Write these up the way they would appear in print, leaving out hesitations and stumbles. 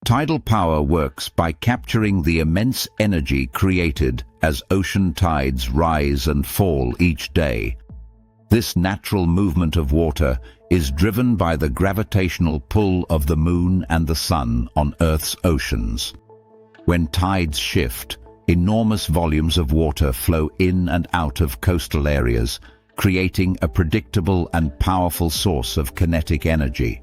Tidal power works by capturing the immense energy created as ocean tides rise and fall each day. This natural movement of water is driven by the gravitational pull of the moon and the sun on Earth's oceans. When tides shift, enormous volumes of water flow in and out of coastal areas, creating a predictable and powerful source of kinetic energy.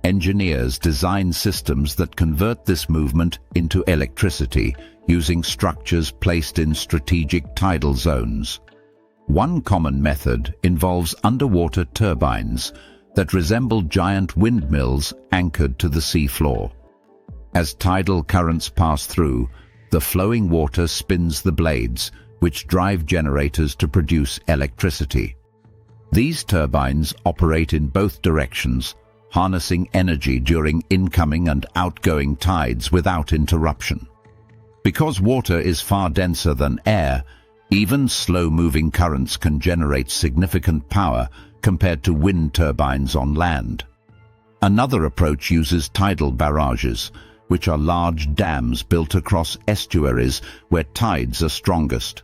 Engineers design systems that convert this movement into electricity using structures placed in strategic tidal zones. One common method involves underwater turbines that resemble giant windmills anchored to the seafloor. As tidal currents pass through, the flowing water spins the blades, which drive generators to produce electricity. These turbines operate in both directions, harnessing energy during incoming and outgoing tides without interruption. Because water is far denser than air, even slow-moving currents can generate significant power compared to wind turbines on land. Another approach uses tidal barrages, which are large dams built across estuaries where tides are strongest.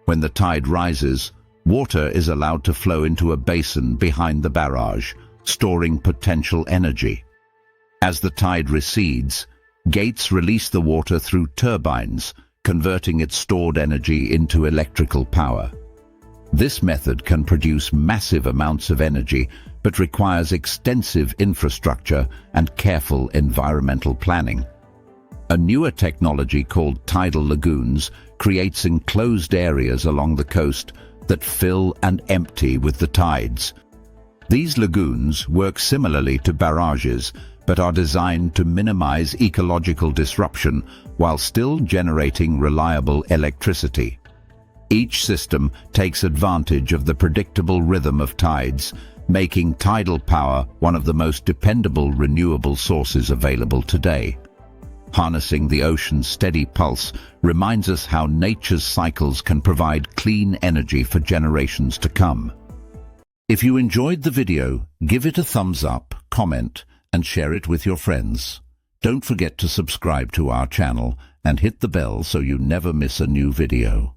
When the tide rises, water is allowed to flow into a basin behind the barrage, storing potential energy. As the tide recedes, gates release the water through turbines, converting its stored energy into electrical power. This method can produce massive amounts of energy, but requires extensive infrastructure and careful environmental planning. A newer technology called tidal lagoons creates enclosed areas along the coast that fill and empty with the tides. These lagoons work similarly to barrages, but are designed to minimize ecological disruption while still generating reliable electricity. Each system takes advantage of the predictable rhythm of tides, making tidal power one of the most dependable renewable sources available today. Harnessing the ocean's steady pulse reminds us how nature's cycles can provide clean energy for generations to come. If you enjoyed the video, give it a thumbs up, comment, and share it with your friends. Don't forget to subscribe to our channel and hit the bell so you never miss a new video.